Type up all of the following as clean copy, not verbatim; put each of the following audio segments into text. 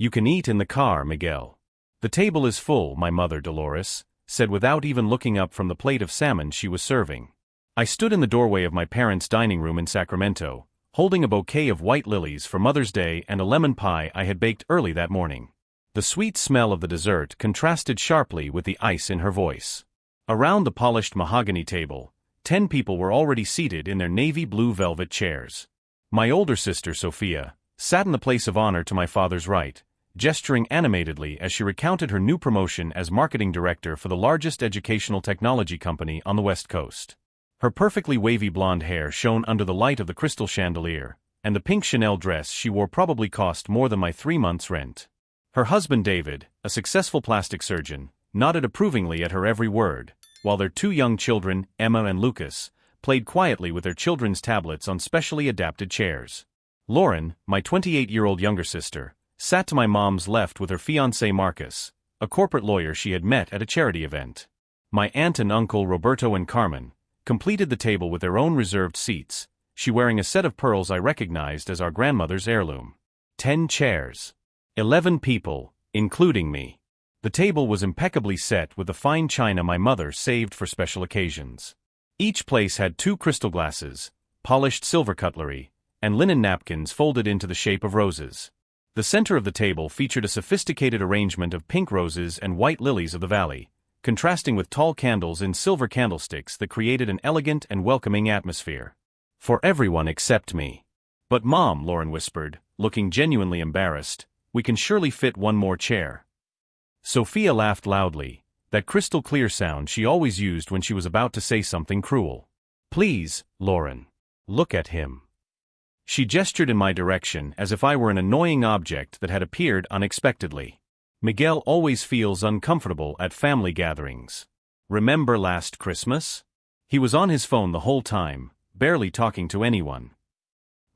You can eat in the car, Miguel. The table is full, my mother Dolores said without even looking up from the plate of salmon she was serving. I stood in the doorway of my parents' dining room in Sacramento, holding a bouquet of white lilies for Mother's Day and a lemon pie I had baked early that morning. The sweet smell of the dessert contrasted sharply with the ice in her voice. Around the polished mahogany table, 10 people were already seated in their navy blue velvet chairs. My older sister, Sophia, sat in the place of honor to my father's right, gesturing animatedly as she recounted her new promotion as marketing director for the largest educational technology company on the West Coast. Her perfectly wavy blonde hair shone under the light of the crystal chandelier, and the pink Chanel dress she wore probably cost more than my 3 months' rent. Her husband David, a successful plastic surgeon, nodded approvingly at her every word, while their 2 young children, Emma and Lucas, played quietly with their children's tablets on specially adapted chairs. Lauren, my 28-year-old younger sister, sat to my mom's left with her fiancé Marcus, a corporate lawyer she had met at a charity event. My aunt and uncle Roberto and Carmen completed the table with their own reserved seats, she wearing a set of pearls I recognized as our grandmother's heirloom. 10 chairs. 11 people, including me. The table was impeccably set with the fine china my mother saved for special occasions. Each place had 2 crystal glasses, polished silver cutlery, and linen napkins folded into the shape of roses. The center of the table featured a sophisticated arrangement of pink roses and white lilies of the valley, contrasting with tall candles in silver candlesticks that created an elegant and welcoming atmosphere. For everyone except me. But Mom, Lauren whispered, looking genuinely embarrassed, we can surely fit 1 more chair. Sophia laughed loudly, that crystal-clear sound she always used when she was about to say something cruel. Please, Lauren. Look at him. She gestured in my direction as if I were an annoying object that had appeared unexpectedly. Miguel always feels uncomfortable at family gatherings. Remember last Christmas? He was on his phone the whole time, barely talking to anyone.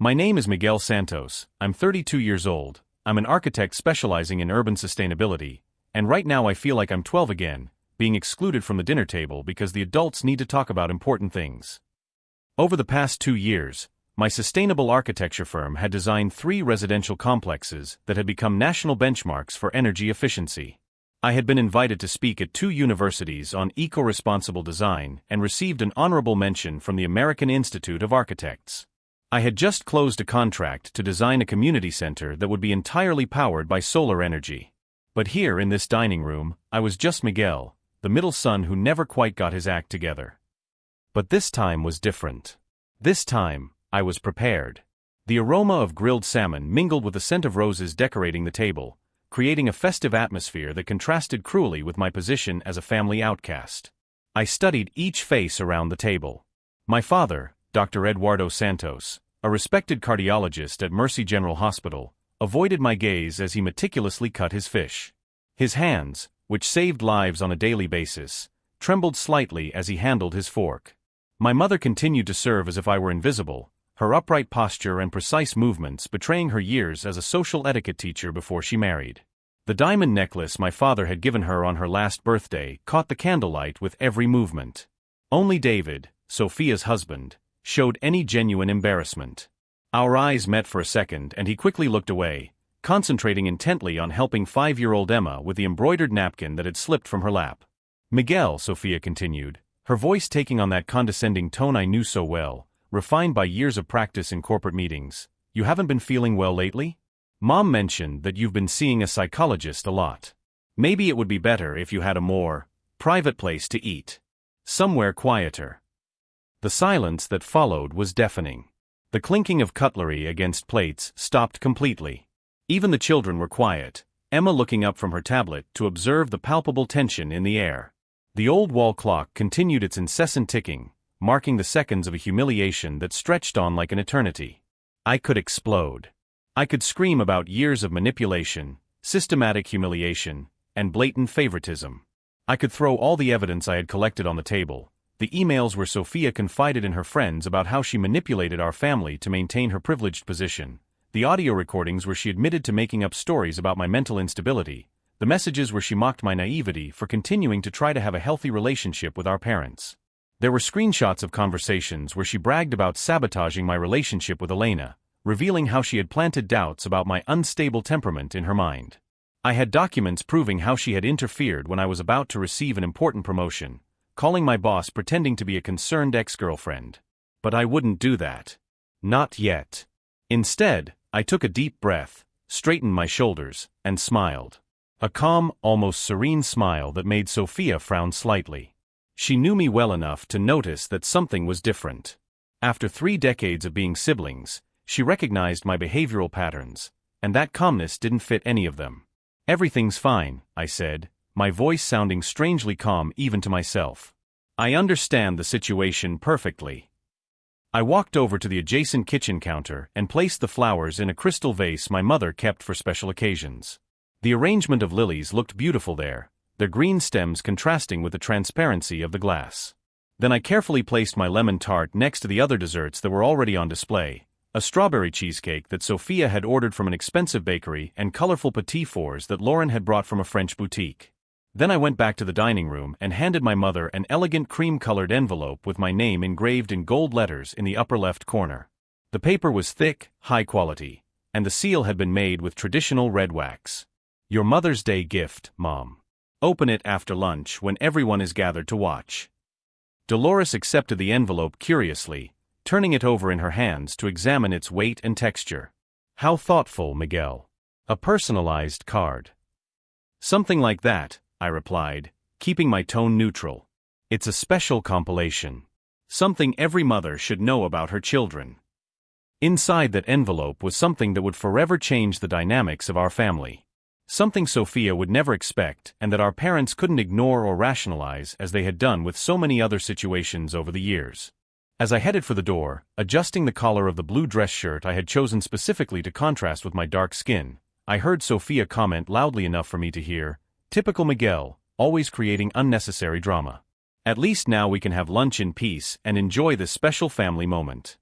My name is Miguel Santos, I'm 32 years old, I'm an architect specializing in urban sustainability, and right now I feel like I'm 12 again, being excluded from the dinner table because the adults need to talk about important things. Over the past 2 years, my sustainable architecture firm had designed 3 residential complexes that had become national benchmarks for energy efficiency. I had been invited to speak at 2 universities on eco-responsible design and received an honorable mention from the American Institute of Architects. I had just closed a contract to design a community center that would be entirely powered by solar energy. But here in this dining room, I was just Miguel, the middle son who never quite got his act together. But this time was different. This time, I was prepared. The aroma of grilled salmon mingled with the scent of roses decorating the table, creating a festive atmosphere that contrasted cruelly with my position as a family outcast. I studied each face around the table. My father, Dr. Eduardo Santos, a respected cardiologist at Mercy General Hospital, avoided my gaze as he meticulously cut his fish. His hands, which saved lives on a daily basis, trembled slightly as he handled his fork. My mother continued to serve as if I were invisible, her upright posture and precise movements betraying her years as a social etiquette teacher before she married. The diamond necklace my father had given her on her last birthday caught the candlelight with every movement. Only David, Sophia's husband, showed any genuine embarrassment. Our eyes met for a second and he quickly looked away, concentrating intently on helping 5-year-old Emma with the embroidered napkin that had slipped from her lap. Miguel, Sophia continued, her voice taking on that condescending tone I knew so well, refined by years of practice in corporate meetings, you haven't been feeling well lately? Mom mentioned that you've been seeing a psychologist a lot. Maybe it would be better if you had a more private place to eat. Somewhere quieter. The silence that followed was deafening. The clinking of cutlery against plates stopped completely. Even the children were quiet, Emma looking up from her tablet to observe the palpable tension in the air. The old wall clock continued its incessant ticking, marking the seconds of a humiliation that stretched on like an eternity. I could explode. I could scream about years of manipulation, systematic humiliation, and blatant favoritism. I could throw all the evidence I had collected on the table, the emails where Sophia confided in her friends about how she manipulated our family to maintain her privileged position, the audio recordings where she admitted to making up stories about my mental instability, the messages where she mocked my naivety for continuing to try to have a healthy relationship with our parents. There were screenshots of conversations where she bragged about sabotaging my relationship with Elena, revealing how she had planted doubts about my unstable temperament in her mind. I had documents proving how she had interfered when I was about to receive an important promotion, calling my boss pretending to be a concerned ex-girlfriend. But I wouldn't do that. Not yet. Instead, I took a deep breath, straightened my shoulders, and smiled. A calm, almost serene smile that made Sophia frown slightly. She knew me well enough to notice that something was different. After 3 decades of being siblings, she recognized my behavioral patterns, and that calmness didn't fit any of them. "Everything's fine," I said, my voice sounding strangely calm even to myself. "I understand the situation perfectly." I walked over to the adjacent kitchen counter and placed the flowers in a crystal vase my mother kept for special occasions. The arrangement of lilies looked beautiful there, their green stems contrasting with the transparency of the glass. Then I carefully placed my lemon tart next to the other desserts that were already on display, a strawberry cheesecake that Sophia had ordered from an expensive bakery and colorful petit fours that Lauren had brought from a French boutique. Then I went back to the dining room and handed my mother an elegant cream-colored envelope with my name engraved in gold letters in the upper left corner. The paper was thick, high quality, and the seal had been made with traditional red wax. "Your Mother's Day gift, Mom. Open it after lunch when everyone is gathered to watch." Dolores accepted the envelope curiously, turning it over in her hands to examine its weight and texture. "How thoughtful, Miguel. A personalized card." "Something like that," I replied, keeping my tone neutral. "It's a special compilation. Something every mother should know about her children." Inside that envelope was something that would forever change the dynamics of our family. Something Sophia would never expect and that our parents couldn't ignore or rationalize as they had done with so many other situations over the years. As I headed for the door, adjusting the collar of the blue dress shirt I had chosen specifically to contrast with my dark skin, I heard Sophia comment loudly enough for me to hear, "Typical Miguel, always creating unnecessary drama. At least now we can have lunch in peace and enjoy this special family moment."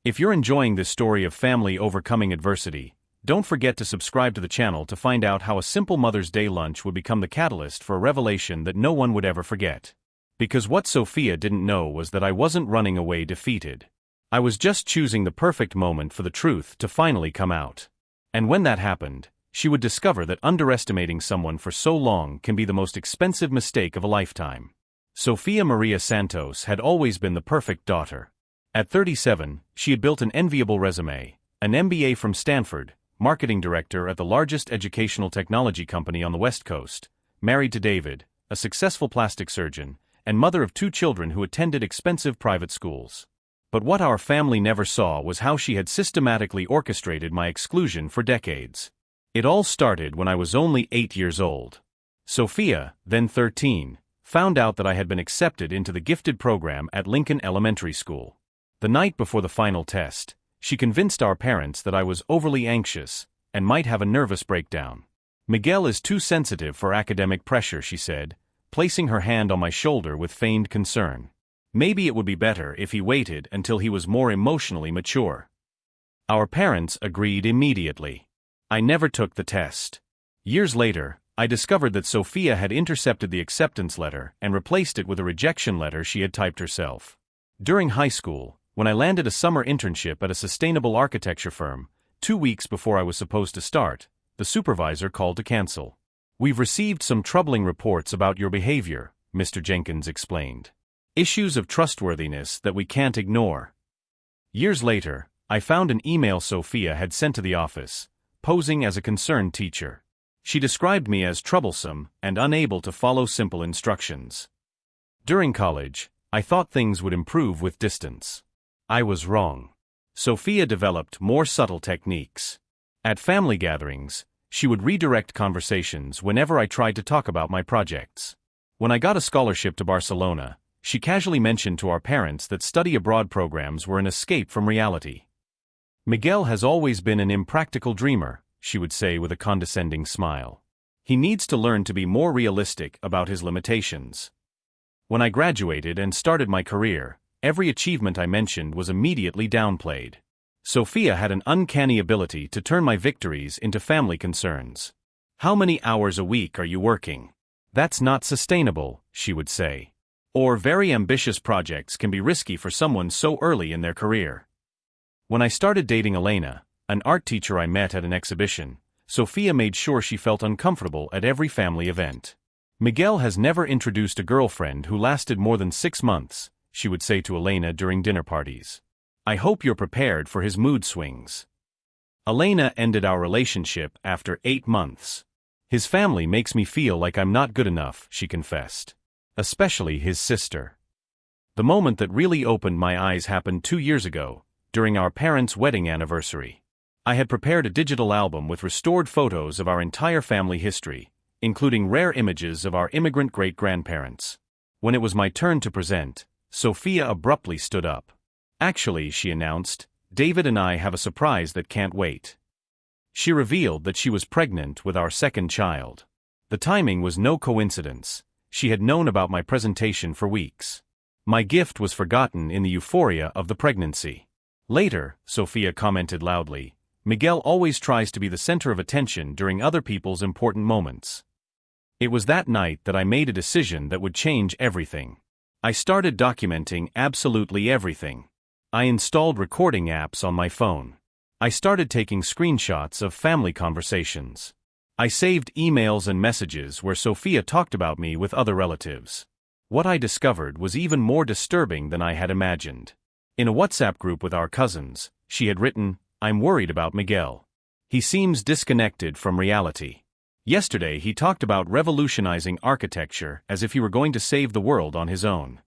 If you're enjoying this story of family overcoming adversity, don't forget to subscribe to the channel to find out how a simple Mother's Day lunch would become the catalyst for a revelation that no one would ever forget. Because what Sophia didn't know was that I wasn't running away defeated. I was just choosing the perfect moment for the truth to finally come out. And when that happened, she would discover that underestimating someone for so long can be the most expensive mistake of a lifetime. Sofia Maria Santos had always been the perfect daughter. At 37, she had built an enviable resume, an MBA from Stanford, marketing director at the largest educational technology company on the West Coast, married to David, a successful plastic surgeon, and mother of 2 children who attended expensive private schools. But what our family never saw was how she had systematically orchestrated my exclusion for decades. It all started when I was only 8 years old. Sophia, then 13, found out that I had been accepted into the gifted program at Lincoln Elementary School. The night before the final test, she convinced our parents that I was overly anxious and might have a nervous breakdown. "Miguel is too sensitive for academic pressure," she said, placing her hand on my shoulder with feigned concern. "Maybe it would be better if he waited until he was more emotionally mature." Our parents agreed immediately. I never took the test. Years later, I discovered that Sophia had intercepted the acceptance letter and replaced it with a rejection letter she had typed herself. During high school, when I landed a summer internship at a sustainable architecture firm, 2 weeks before I was supposed to start, the supervisor called to cancel. "We've received some troubling reports about your behavior," Mr. Jenkins explained. "Issues of trustworthiness that we can't ignore." Years later, I found an email Sophia had sent to the office, posing as a concerned teacher. She described me as troublesome and unable to follow simple instructions. During college, I thought things would improve with distance. I was wrong. Sophia developed more subtle techniques. At family gatherings, she would redirect conversations whenever I tried to talk about my projects. When I got a scholarship to Barcelona, she casually mentioned to our parents that study abroad programs were an escape from reality. "Miguel has always been an impractical dreamer," she would say with a condescending smile. "He needs to learn to be more realistic about his limitations." When I graduated and started my career, every achievement I mentioned was immediately downplayed. Sophia had an uncanny ability to turn my victories into family concerns. "How many hours a week are you working? That's not sustainable," she would say. Or, "Very ambitious projects can be risky for someone so early in their career." When I started dating Elena, an art teacher I met at an exhibition, Sophia made sure she felt uncomfortable at every family event. Miguel has never introduced a girlfriend who lasted more than 6 months, she would say to Elena during dinner parties. I hope you're prepared for his mood swings. Elena ended our relationship after 8 months. His family makes me feel like I'm not good enough, she confessed. Especially his sister. The moment that really opened my eyes happened 2 years ago, during our parents' wedding anniversary. I had prepared a digital album with restored photos of our entire family history, including rare images of our immigrant great-grandparents. When it was my turn to present, Sophia abruptly stood up. Actually, she announced, David and I have a surprise that can't wait. She revealed that she was pregnant with our second child. The timing was no coincidence. She had known about my presentation for weeks. My gift was forgotten in the euphoria of the pregnancy. Later, Sophia commented loudly, Miguel always tries to be the center of attention during other people's important moments. It was that night that I made a decision that would change everything. I started documenting absolutely everything. I installed recording apps on my phone. I started taking screenshots of family conversations. I saved emails and messages where Sophia talked about me with other relatives. What I discovered was even more disturbing than I had imagined. In a WhatsApp group with our cousins, she had written, I'm worried about Miguel. He seems disconnected from reality. Yesterday he talked about revolutionizing architecture as if he were going to save the world on his own.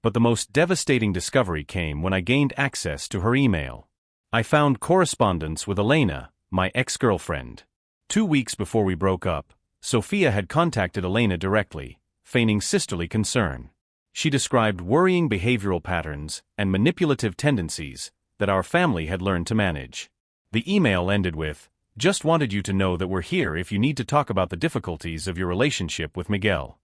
But the most devastating discovery came when I gained access to her email. I found correspondence with Elena, my ex-girlfriend. 2 weeks before we broke up, Sophia had contacted Elena directly, feigning sisterly concern. She described worrying behavioral patterns and manipulative tendencies that our family had learned to manage. The email ended with, just wanted you to know that we're here if you need to talk about the difficulties of your relationship with Miguel.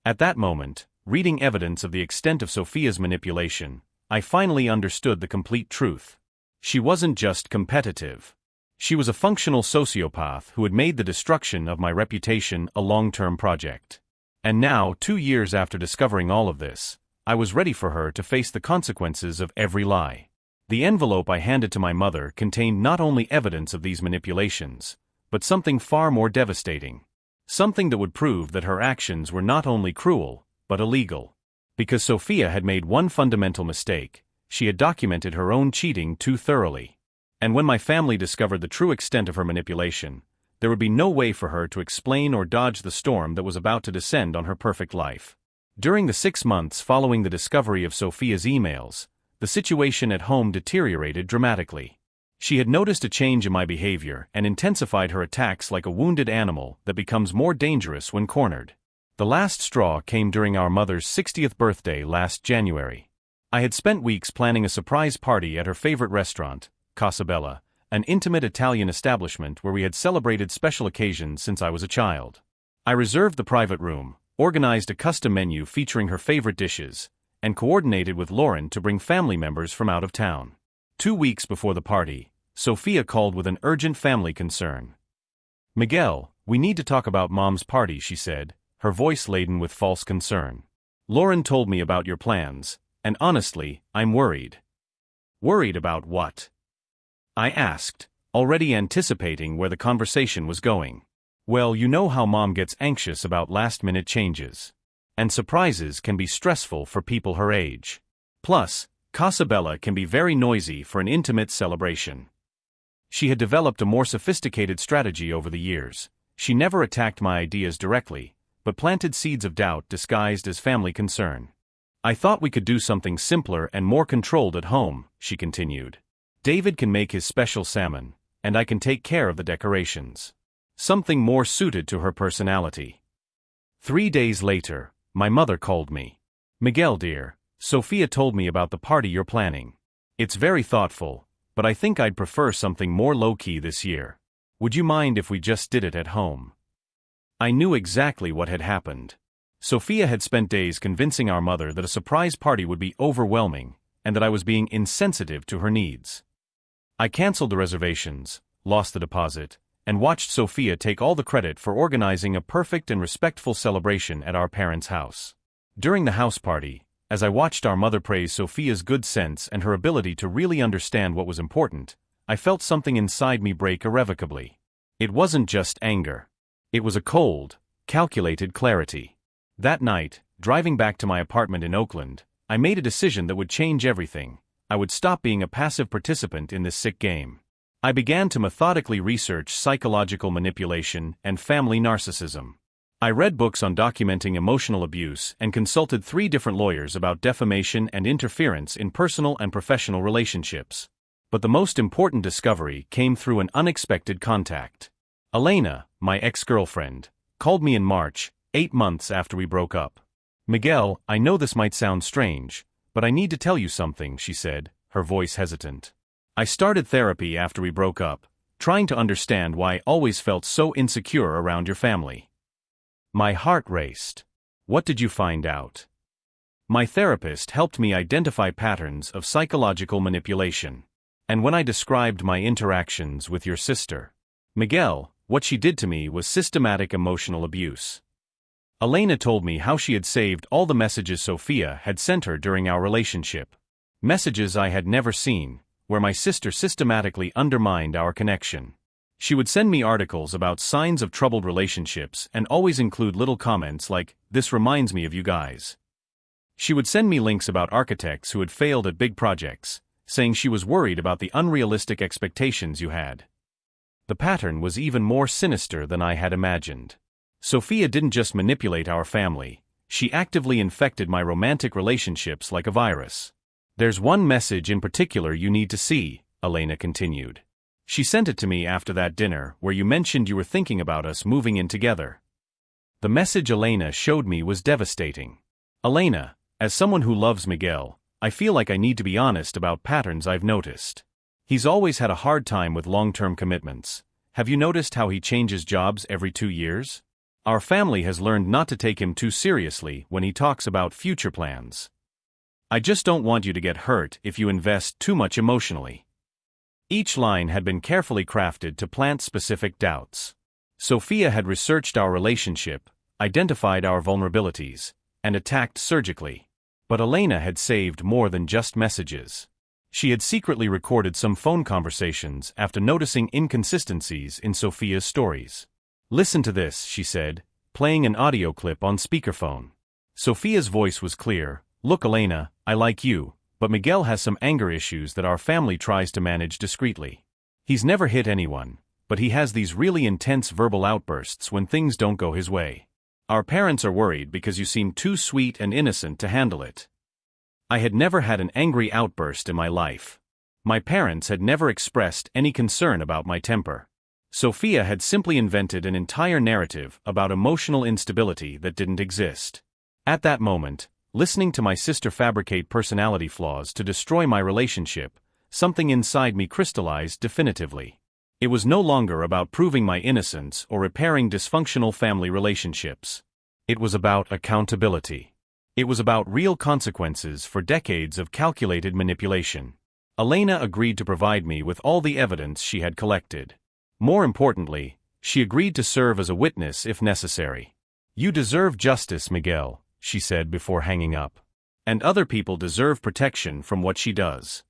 At that moment, reading evidence of the extent of Sophia's manipulation, I finally understood the complete truth. She wasn't just competitive. She was a functional sociopath who had made the destruction of my reputation a long-term project. And now, 2 years after discovering all of this, I was ready for her to face the consequences of every lie. The envelope I handed to my mother contained not only evidence of these manipulations, but something far more devastating. Something that would prove that her actions were not only cruel, but illegal. Because Sophia had made one fundamental mistake, she had documented her own cheating too thoroughly. And when my family discovered the true extent of her manipulation, there would be no way for her to explain or dodge the storm that was about to descend on her perfect life. During the 6 months following the discovery of Sophia's emails, the situation at home deteriorated dramatically. She had noticed a change in my behavior and intensified her attacks like a wounded animal that becomes more dangerous when cornered. The last straw came during our mother's 60th birthday last January. I had spent weeks planning a surprise party at her favorite restaurant, Casa Bella, an intimate Italian establishment where we had celebrated special occasions since I was a child. I reserved the private room, organized a custom menu featuring her favorite dishes, and coordinated with Lauren to bring family members from out of town. 2 weeks before the party, Sophia called with an urgent family concern. Miguel, we need to talk about Mom's party, she said, her voice laden with false concern. Lauren told me about your plans, and honestly, I'm worried. Worried about what? I asked, already anticipating where the conversation was going. Well, you know how Mom gets anxious about last-minute changes. And surprises can be stressful for people her age. Plus, Casa Bella can be very noisy for an intimate celebration. She had developed a more sophisticated strategy over the years. She never attacked my ideas directly, but planted seeds of doubt disguised as family concern. I thought we could do something simpler and more controlled at home, she continued. David can make his special salmon, and I can take care of the decorations. Something more suited to her personality. 3 days later, my mother called me. Miguel dear, Sophia told me about the party you're planning. It's very thoughtful, but I think I'd prefer something more low-key this year. Would you mind if we just did it at home? I knew exactly what had happened. Sophia had spent days convincing our mother that a surprise party would be overwhelming, and that I was being insensitive to her needs. I canceled the reservations, lost the deposit, and watched Sophia take all the credit for organizing a perfect and respectful celebration at our parents' house. During the house party, As I watched our mother praise Sophia's good sense and her ability to really understand what was important, I felt something inside me break irrevocably. It wasn't just anger. It was a cold, calculated clarity. That night, driving back to my apartment in Oakland, I made a decision that would change everything. I would stop being a passive participant in this sick game. I began to methodically research psychological manipulation and family narcissism. I read books on documenting emotional abuse and consulted 3 different lawyers about defamation and interference in personal and professional relationships. But the most important discovery came through an unexpected contact. Elena, my ex-girlfriend, called me in March, 8 months after we broke up. "Miguel, I know this might sound strange, but I need to tell you something," she said, her voice hesitant. "I started therapy after we broke up, trying to understand why I always felt so insecure around your family." My heart raced. "What did you find out?" "My therapist helped me identify patterns of psychological manipulation. And when I described my interactions with your sister, Miguel, what she did to me was systematic emotional abuse." Elena told me how she had saved all the messages Sophia had sent her during our relationship. Messages I had never seen, where my sister systematically undermined our connection. She would send me articles about signs of troubled relationships and always include little comments like, "This reminds me of you guys." She would send me links about architects who had failed at big projects, saying she was worried about the unrealistic expectations you had. The pattern was even more sinister than I had imagined. Sophia didn't just manipulate our family, she actively infected my romantic relationships like a virus. "There's one message in particular you need to see," Elena continued. "She sent it to me after that dinner where you mentioned you were thinking about us moving in together." The message Elena showed me was devastating. "Elena, as someone who loves Miguel, I feel like I need to be honest about patterns I've noticed. He's always had a hard time with long-term commitments. Have you noticed how he changes jobs every 2 years? Our family has learned not to take him too seriously when he talks about future plans. I just don't want you to get hurt if you invest too much emotionally." Each line had been carefully crafted to plant specific doubts. Sophia had researched our relationship, identified our vulnerabilities, and attacked surgically. But Elena had saved more than just messages. She had secretly recorded some phone conversations after noticing inconsistencies in Sophia's stories. "Listen to this," she said, playing an audio clip on speakerphone. Sophia's voice was clear. "Look, Elena, I like you, but Miguel has some anger issues that our family tries to manage discreetly. He's never hit anyone, but he has these really intense verbal outbursts when things don't go his way. Our parents are worried because you seem too sweet and innocent to handle it." I had never had an angry outburst in my life. My parents had never expressed any concern about my temper. Sophia had simply invented an entire narrative about emotional instability that didn't exist. At that moment, listening to my sister fabricate personality flaws to destroy my relationship, something inside me crystallized definitively. It was no longer about proving my innocence or repairing dysfunctional family relationships. It was about accountability. It was about real consequences for decades of calculated manipulation. Elena agreed to provide me with all the evidence she had collected. More importantly, she agreed to serve as a witness if necessary. "You deserve justice, Miguel," she said before hanging up. "And other people deserve protection from what she does."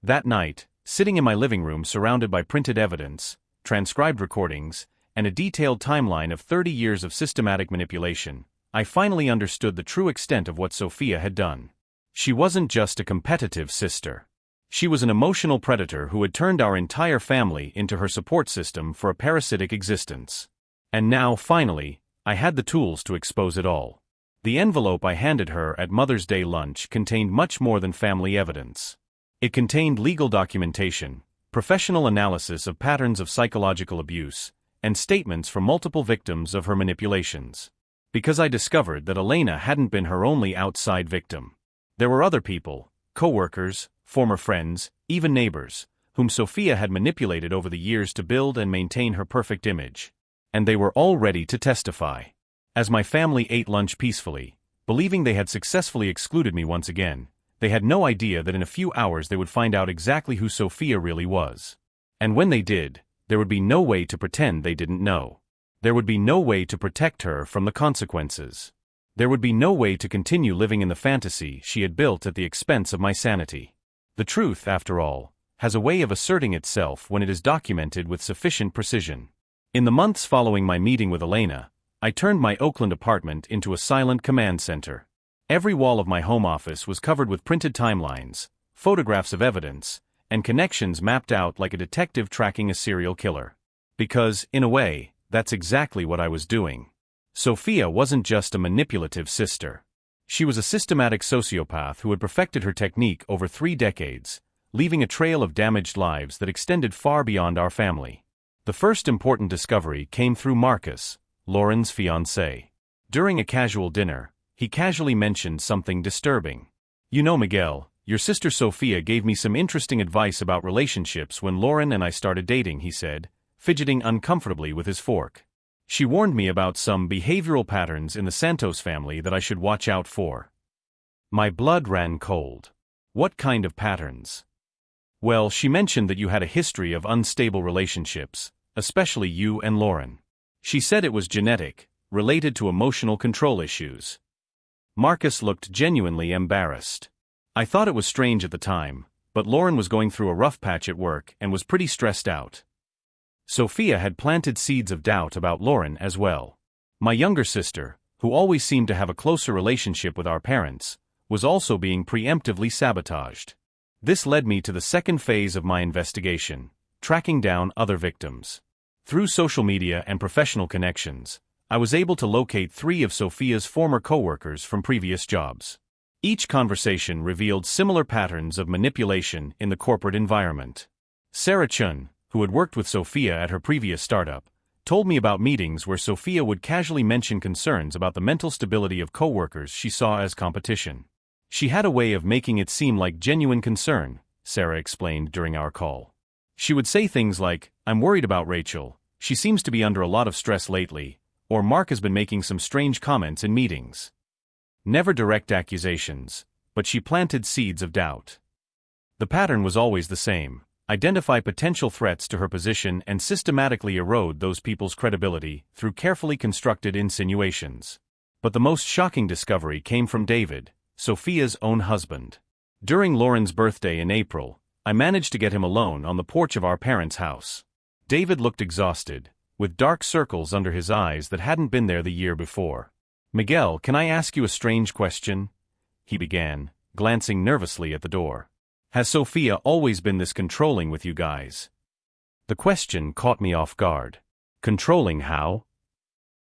That night, sitting in my living room surrounded by printed evidence, transcribed recordings, and a detailed timeline of 30 years of systematic manipulation, I finally understood the true extent of what Sophia had done. She wasn't just a competitive sister. She was an emotional predator who had turned our entire family into her support system for a parasitic existence. And now, finally, I had the tools to expose it all. The envelope I handed her at Mother's Day lunch contained much more than family evidence. It contained legal documentation, professional analysis of patterns of psychological abuse, and statements from multiple victims of her manipulations. Because I discovered that Elena hadn't been her only outside victim. There were other people, co-workers, former friends, even neighbors, whom Sophia had manipulated over the years to build and maintain her perfect image. And they were all ready to testify. As my family ate lunch peacefully, believing they had successfully excluded me once again, they had no idea that in a few hours they would find out exactly who Sophia really was. And when they did, there would be no way to pretend they didn't know. There would be no way to protect her from the consequences. There would be no way to continue living in the fantasy she had built at the expense of my sanity. The truth, after all, has a way of asserting itself when it is documented with sufficient precision. In the months following my meeting with Elena, I turned my Oakland apartment into a silent command center. Every wall of my home office was covered with printed timelines, photographs of evidence, and connections mapped out like a detective tracking a serial killer. Because, in a way, that's exactly what I was doing. Sophia wasn't just a manipulative sister. She was a systematic sociopath who had perfected her technique over 3 decades, leaving a trail of damaged lives that extended far beyond our family. The first important discovery came through Marcus, Lauren's fiancé. During a casual dinner, he casually mentioned something disturbing. "You know, Miguel, your sister Sophia gave me some interesting advice about relationships when Lauren and I started dating," he said, fidgeting uncomfortably with his fork. "She warned me about some behavioral patterns in the Santos family that I should watch out for." My blood ran cold. "What kind of patterns?" "Well, she mentioned that you had a history of unstable relationships, especially you and Lauren. She said it was genetic, related to emotional control issues." Marcus looked genuinely embarrassed. I thought it was strange at the time, but Lauren was going through a rough patch at work and was pretty stressed out. Sophia had planted seeds of doubt about Lauren as well. My younger sister, who always seemed to have a closer relationship with our parents, was also being preemptively sabotaged. This led me to the second phase of my investigation, tracking down other victims. Through social media and professional connections, I was able to locate 3 of Sophia's former coworkers from previous jobs. Each conversation revealed similar patterns of manipulation in the corporate environment. Sarah Chun, who had worked with Sophia at her previous startup, told me about meetings where Sophia would casually mention concerns about the mental stability of coworkers she saw as competition. "She had a way of making it seem like genuine concern," Sarah explained during our call. "She would say things like, 'I'm worried about Rachel, she seems to be under a lot of stress lately,' or 'Mark has been making some strange comments in meetings.' Never direct accusations, but she planted seeds of doubt. The pattern was always the same: identify potential threats to her position and systematically erode those people's credibility through carefully constructed insinuations. But the most shocking discovery came from David, Sophia's own husband. During Lauren's birthday in April, I managed to get him alone on the porch of our parents' house. David looked exhausted, with dark circles under his eyes that hadn't been there the year before. "Miguel, can I ask you a strange question?" he began, glancing nervously at the door. "Has Sophia always been this controlling with you guys?" The question caught me off guard. "Controlling how?"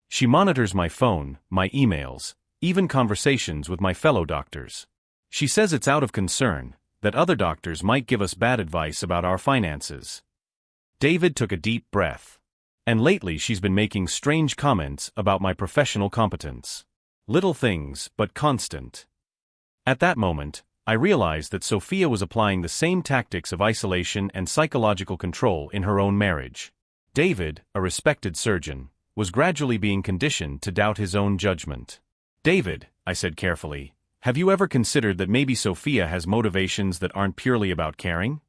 "She monitors my phone, my emails, even conversations with my fellow doctors. She says it's out of concern, that other doctors might give us bad advice about our finances." David took a deep breath. "And lately she's been making strange comments about my professional competence. Little things, but constant." At that moment, I realized that Sophia was applying the same tactics of isolation and psychological control in her own marriage. David, a respected surgeon, was gradually being conditioned to doubt his own judgment. "David," I said carefully, "have you ever considered that maybe Sophia has motivations that aren't purely about caring?"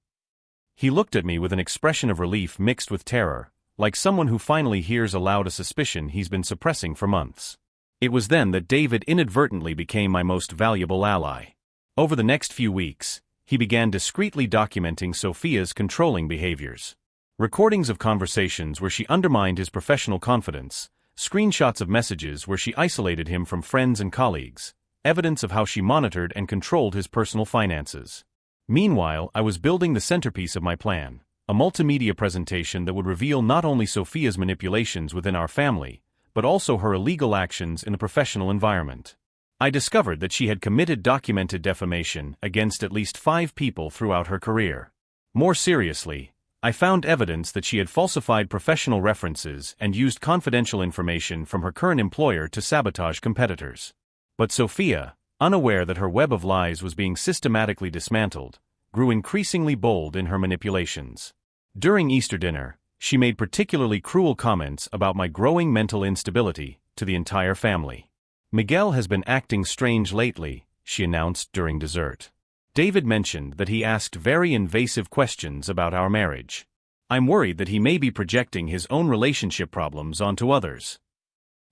He looked at me with an expression of relief mixed with terror, like someone who finally hears aloud a suspicion he's been suppressing for months. It was then that David inadvertently became my most valuable ally. Over the next few weeks, he began discreetly documenting Sophia's controlling behaviors. Recordings of conversations where she undermined his professional confidence, screenshots of messages where she isolated him from friends and colleagues, evidence of how she monitored and controlled his personal finances. Meanwhile, I was building the centerpiece of my plan, a multimedia presentation that would reveal not only Sophia's manipulations within our family, but also her illegal actions in the professional environment. I discovered that she had committed documented defamation against at least 5 people throughout her career. More seriously, I found evidence that she had falsified professional references and used confidential information from her current employer to sabotage competitors. But Sophia, unaware that her web of lies was being systematically dismantled, grew increasingly bold in her manipulations. During Easter dinner, she made particularly cruel comments about my growing mental instability to the entire family. "Miguel has been acting strange lately," she announced during dessert. "David mentioned that he asked very invasive questions about our marriage. I'm worried that he may be projecting his own relationship problems onto others."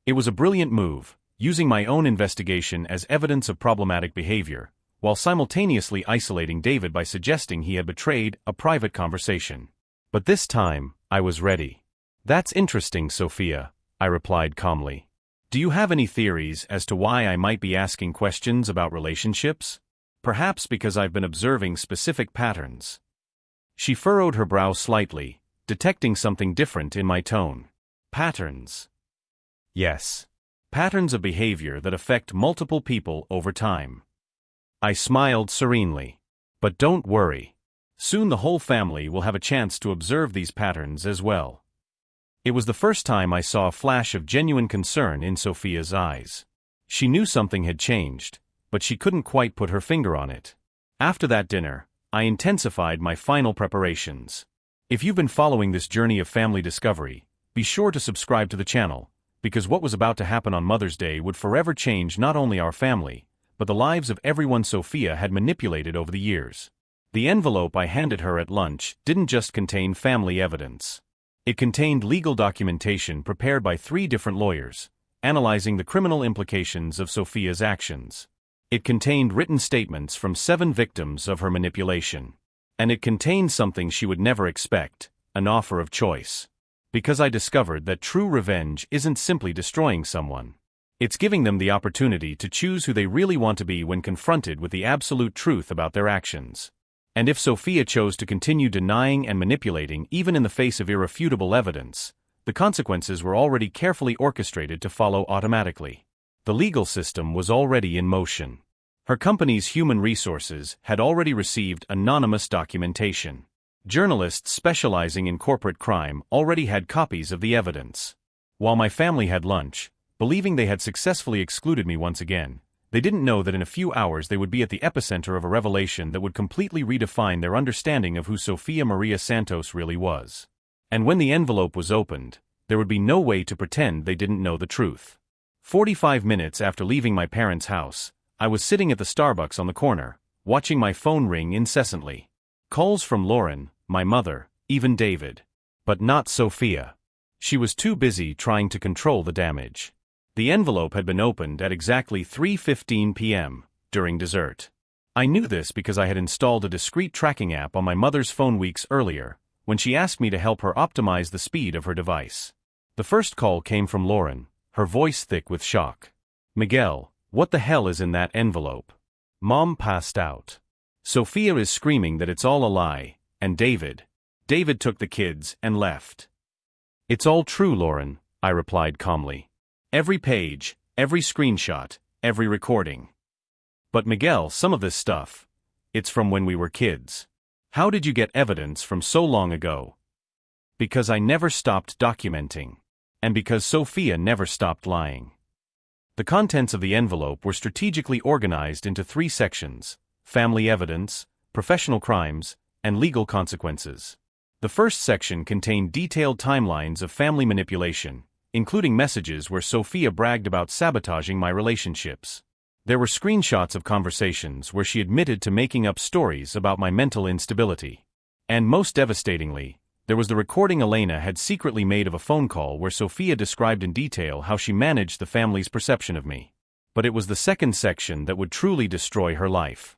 It was a brilliant move, using my own investigation as evidence of problematic behavior, while simultaneously isolating David by suggesting he had betrayed a private conversation. But this time, I was ready. "That's interesting, Sophia," I replied calmly. "Do you have any theories as to why I might be asking questions about relationships? Perhaps because I've been observing specific patterns." She furrowed her brow slightly, detecting something different in my tone. "Patterns?" "Yes. Patterns of behavior that affect multiple people over time." I smiled serenely. "But don't worry. Soon the whole family will have a chance to observe these patterns as well." It was the first time I saw a flash of genuine concern in Sophia's eyes. She knew something had changed, but she couldn't quite put her finger on it. After that dinner, I intensified my final preparations. If you've been following this journey of family discovery, be sure to subscribe to the channel, because what was about to happen on Mother's Day would forever change not only our family, but the lives of everyone Sophia had manipulated over the years. The envelope I handed her at lunch didn't just contain family evidence. It contained legal documentation prepared by 3 different lawyers, analyzing the criminal implications of Sophia's actions. It contained written statements from 7 victims of her manipulation. And it contained something she would never expect, an offer of choice. Because I discovered that true revenge isn't simply destroying someone. It's giving them the opportunity to choose who they really want to be when confronted with the absolute truth about their actions. And if Sophia chose to continue denying and manipulating even in the face of irrefutable evidence, the consequences were already carefully orchestrated to follow automatically. The legal system was already in motion. Her company's human resources had already received anonymous documentation. Journalists specializing in corporate crime already had copies of the evidence. While my family had lunch, believing they had successfully excluded me once again, they didn't know that in a few hours they would be at the epicenter of a revelation that would completely redefine their understanding of who Sophia Maria Santos really was. And when the envelope was opened, there would be no way to pretend they didn't know the truth. 45 minutes after leaving my parents' house, I was sitting at the Starbucks on the corner, watching my phone ring incessantly. Calls from Lauren, my mother, even David. But not Sophia. She was too busy trying to control the damage. The envelope had been opened at exactly 3:15 p.m., during dessert. I knew this because I had installed a discreet tracking app on my mother's phone weeks earlier, when she asked me to help her optimize the speed of her device. The first call came from Lauren, her voice thick with shock. "Miguel, what the hell is in that envelope?" Mom passed out. "Sophia is screaming that it's all a lie, and David took the kids and left." "It's all true, Lauren," I replied calmly. "Every page, every screenshot, every recording." "But Miguel, some of this stuff, it's from when we were kids. How did you get evidence from so long ago?" "Because I never stopped documenting. And because Sophia never stopped lying." The contents of the envelope were strategically organized into 3 sections: family evidence, professional crimes, and legal consequences. The first section contained detailed timelines of family manipulation, including messages where Sophia bragged about sabotaging my relationships. There were screenshots of conversations where she admitted to making up stories about my mental instability. And most devastatingly, there was the recording Elena had secretly made of a phone call where Sophia described in detail how she managed the family's perception of me. But it was the second section that would truly destroy her life.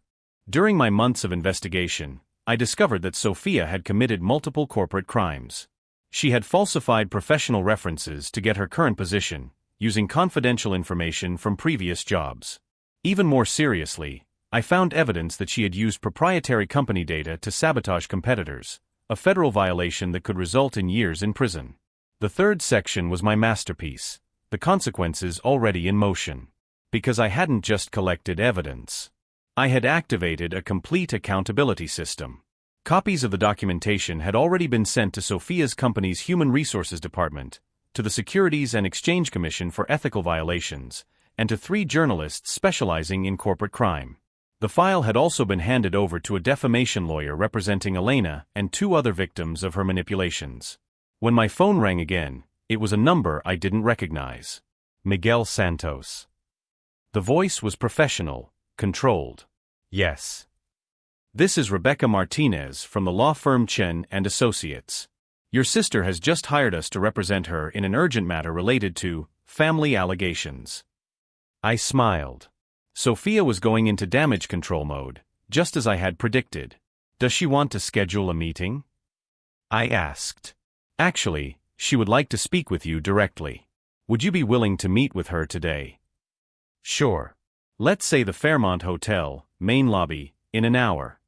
During my months of investigation, I discovered that Sophia had committed multiple corporate crimes. She had falsified professional references to get her current position, using confidential information from previous jobs. Even more seriously, I found evidence that she had used proprietary company data to sabotage competitors, a federal violation that could result in years in prison. The third section was my masterpiece, the consequences already in motion. Because I hadn't just collected evidence. I had activated a complete accountability system. Copies of the documentation had already been sent to Sophia's company's Human Resources Department, to the Securities and Exchange Commission for ethical violations, and to 3 journalists specializing in corporate crime. The file had also been handed over to a defamation lawyer representing Elena and 2 other victims of her manipulations. When my phone rang again, it was a number I didn't recognize. Miguel Santos. The voice was professional, controlled. "Yes. This is Rebecca Martinez from the law firm Chen and Associates. Your sister has just hired us to represent her in an urgent matter related to family allegations." I smiled. Sophia was going into damage control mode, just as I had predicted. Does she want to schedule a meeting? I asked. Actually, she would like to speak with you directly. Would you be willing to meet with her today? Sure. Let's say the Fairmont Hotel, main lobby, in an hour.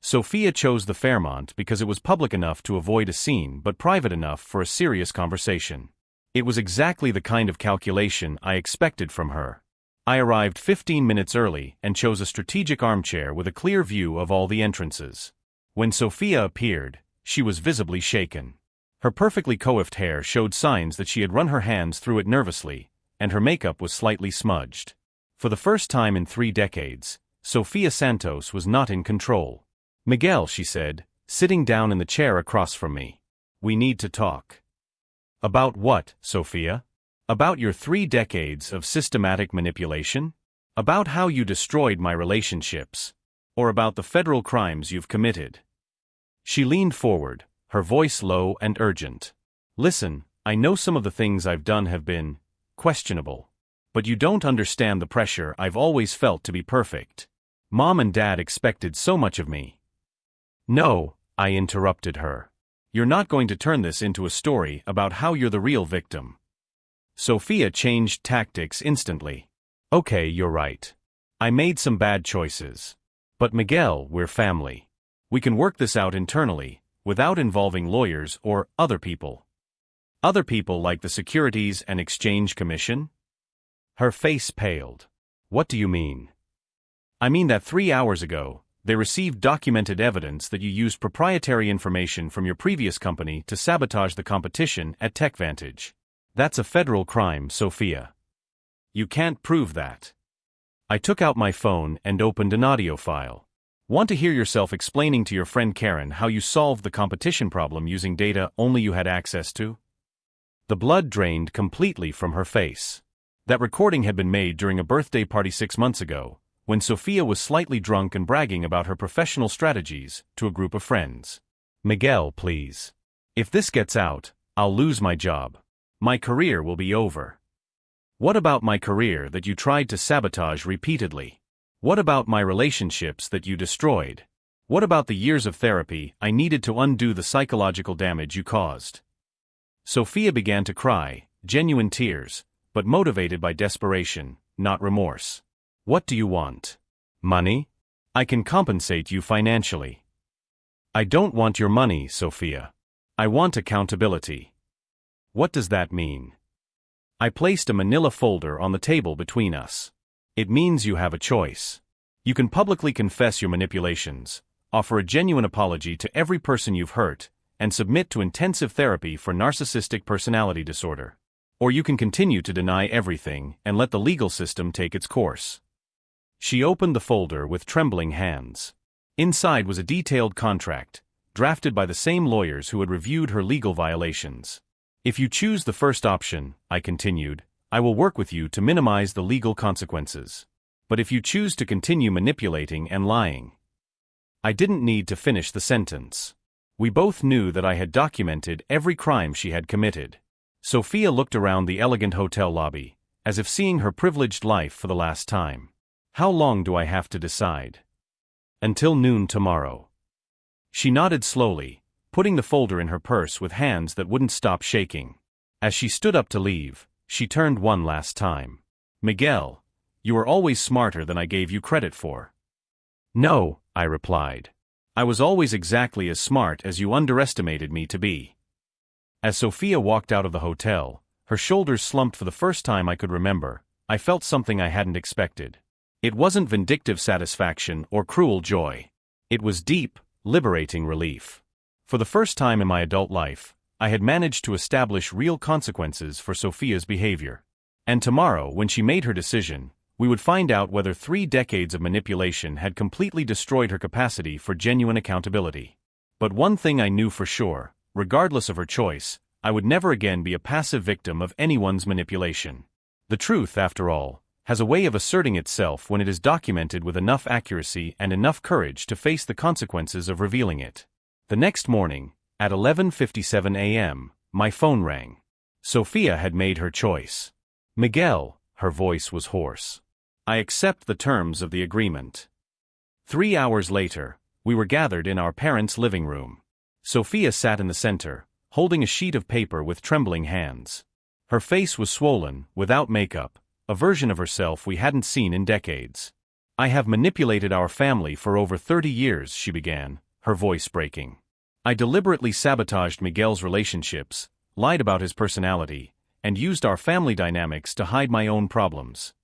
Sophia chose the Fairmont because it was public enough to avoid a scene but private enough for a serious conversation. It was exactly the kind of calculation I expected from her. I arrived 15 minutes early and chose a strategic armchair with a clear view of all the entrances. When Sophia appeared, she was visibly shaken. Her perfectly coiffed hair showed signs that she had run her hands through it nervously, and her makeup was slightly smudged. For the first time in 3 decades, Sophia Santos was not in control. Miguel, she said, sitting down in the chair across from me. We need to talk. About what, Sophia? About your 3 decades of systematic manipulation? About how you destroyed my relationships? Or about the federal crimes you've committed? She leaned forward, her voice low and urgent. Listen, I know some of the things I've done have been questionable. But you don't understand the pressure I've always felt to be perfect. Mom and Dad expected so much of me. No, I interrupted her. You're not going to turn this into a story about how you're the real victim. Sophia changed tactics instantly. Okay, you're right. I made some bad choices. But Miguel, we're family. We can work this out internally, without involving lawyers or other people. Other people like the Securities and Exchange Commission? Her face paled. What do you mean? I mean that 3 hours ago, they received documented evidence that you used proprietary information from your previous company to sabotage the competition at TechVantage. That's a federal crime, Sophia. You can't prove that. I took out my phone and opened an audio file. Want to hear yourself explaining to your friend Karen how you solved the competition problem using data only you had access to? The blood drained completely from her face. That recording had been made during a birthday party 6 months ago, when Sophia was slightly drunk and bragging about her professional strategies to a group of friends. Miguel, please. If this gets out, I'll lose my job. My career will be over. What about my career that you tried to sabotage repeatedly? What about my relationships that you destroyed? What about the years of therapy I needed to undo the psychological damage you caused? Sophia began to cry, genuine tears, but motivated by desperation, not remorse. What do you want? Money? I can compensate you financially. I don't want your money, Sophia. I want accountability. What does that mean? I placed a manila folder on the table between us. It means you have a choice. You can publicly confess your manipulations, offer a genuine apology to every person you've hurt, and submit to intensive therapy for narcissistic personality disorder. Or you can continue to deny everything and let the legal system take its course. She opened the folder with trembling hands. Inside was a detailed contract, drafted by the same lawyers who had reviewed her legal violations. If you choose the first option, I continued, I will work with you to minimize the legal consequences. But if you choose to continue manipulating and lying. I didn't need to finish the sentence. We both knew that I had documented every crime she had committed. Sophia looked around the elegant hotel lobby, as if seeing her privileged life for the last time. How long do I have to decide? Until noon tomorrow. She nodded slowly, putting the folder in her purse with hands that wouldn't stop shaking. As she stood up to leave, she turned one last time. Miguel, you were always smarter than I gave you credit for. No, I replied. I was always exactly as smart as you underestimated me to be. As Sophia walked out of the hotel, her shoulders slumped for the first time I could remember. I felt something I hadn't expected. It wasn't vindictive satisfaction or cruel joy. It was deep, liberating relief. For the first time in my adult life, I had managed to establish real consequences for Sophia's behavior. And tomorrow, when she made her decision, we would find out whether 3 decades of manipulation had completely destroyed her capacity for genuine accountability. But one thing I knew for sure, regardless of her choice, I would never again be a passive victim of anyone's manipulation. The truth, after all, has a way of asserting itself when it is documented with enough accuracy and enough courage to face the consequences of revealing it. The next morning, at 11:57 a.m., my phone rang. Sophia had made her choice. Miguel, her voice was hoarse. I accept the terms of the agreement. 3 hours later, we were gathered in our parents' living room. Sophia sat in the center, holding a sheet of paper with trembling hands. Her face was swollen, without makeup, a version of herself we hadn't seen in decades. I have manipulated our family for over 30 years, she began, her voice breaking. I deliberately sabotaged Miguel's relationships, lied about his personality, and used our family dynamics to hide my own problems.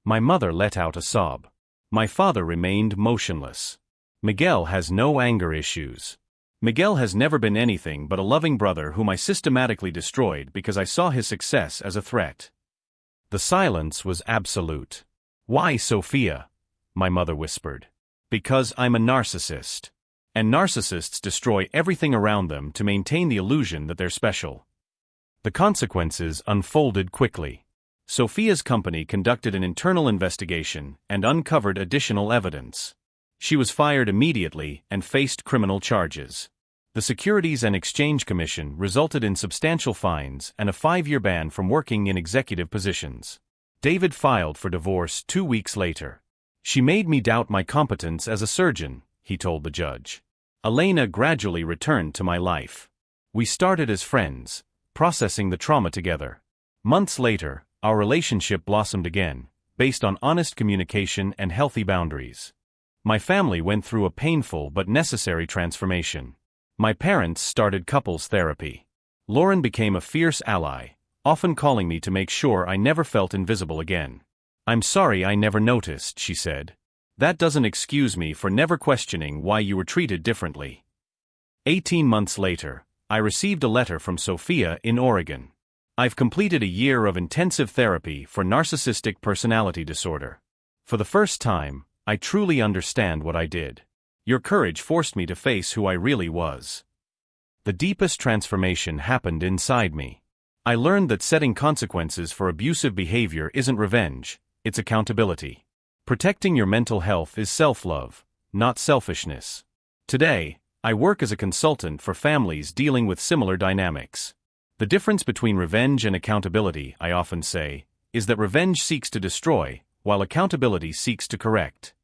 My mother let out a sob. My father remained motionless. Miguel has no anger issues. Miguel has never been anything but a loving brother whom I systematically destroyed because I saw his success as a threat. The silence was absolute. Why, Sophia? My mother whispered. Because I'm a narcissist. And narcissists destroy everything around them to maintain the illusion that they're special. The consequences unfolded quickly. Sophia's company conducted an internal investigation and uncovered additional evidence. She was fired immediately and faced criminal charges. The Securities and Exchange Commission resulted in substantial fines and a 5-year ban from working in executive positions. David filed for divorce 2 weeks later. She made me doubt my competence as a surgeon, he told the judge. Elena gradually returned to my life. We started as friends, processing the trauma together. Months later, our relationship blossomed again, based on honest communication and healthy boundaries. My family went through a painful but necessary transformation. My parents started couples therapy. Lauren became a fierce ally, often calling me to make sure I never felt invisible again. I'm sorry I never noticed, she said. That doesn't excuse me for never questioning why you were treated differently. 18 months later, I received a letter from Sophia in Oregon. I've completed a year of intensive therapy for narcissistic personality disorder. For the first time, I truly understand what I did. Your courage forced me to face who I really was. The deepest transformation happened inside me. I learned that setting consequences for abusive behavior isn't revenge, it's accountability. Protecting your mental health is self-love, not selfishness. Today, I work as a consultant for families dealing with similar dynamics. The difference between revenge and accountability, I often say, is that revenge seeks to destroy, while accountability seeks to correct.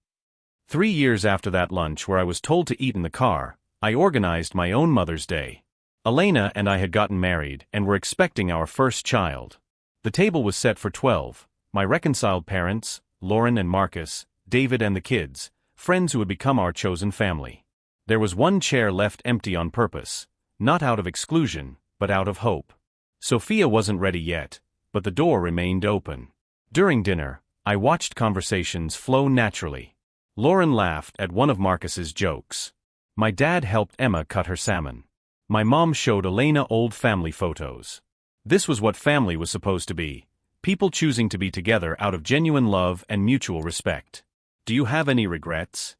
3 years after that lunch where I was told to eat in the car, I organized my own Mother's Day. Elena and I had gotten married and were expecting our first child. The table was set for 12, my reconciled parents, Lauren and Marcus, David and the kids, friends who had become our chosen family. There was one chair left empty on purpose, not out of exclusion, but out of hope. Sophia wasn't ready yet, but the door remained open. During dinner, I watched conversations flow naturally. Lauren laughed at one of Marcus's jokes. My dad helped Emma cut her salmon. My mom showed Elena old family photos. This was what family was supposed to be, people choosing to be together out of genuine love and mutual respect. Do you have any regrets?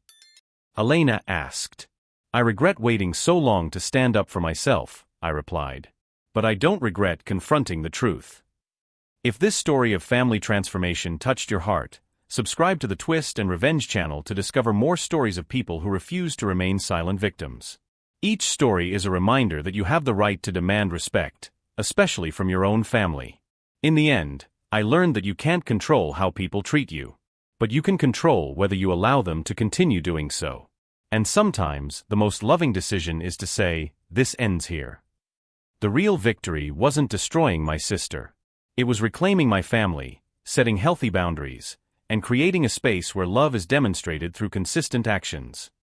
Elena asked. I regret waiting so long to stand up for myself, I replied. But I don't regret confronting the truth. If this story of family transformation touched your heart, subscribe to the Twist and Revenge channel to discover more stories of people who refuse to remain silent victims. Each story is a reminder that you have the right to demand respect, especially from your own family. In the end, I learned that you can't control how people treat you, but you can control whether you allow them to continue doing so. And sometimes, the most loving decision is to say, this ends here. The real victory wasn't destroying my sister. It was reclaiming my family, setting healthy boundaries, and creating a space where love is demonstrated through consistent actions.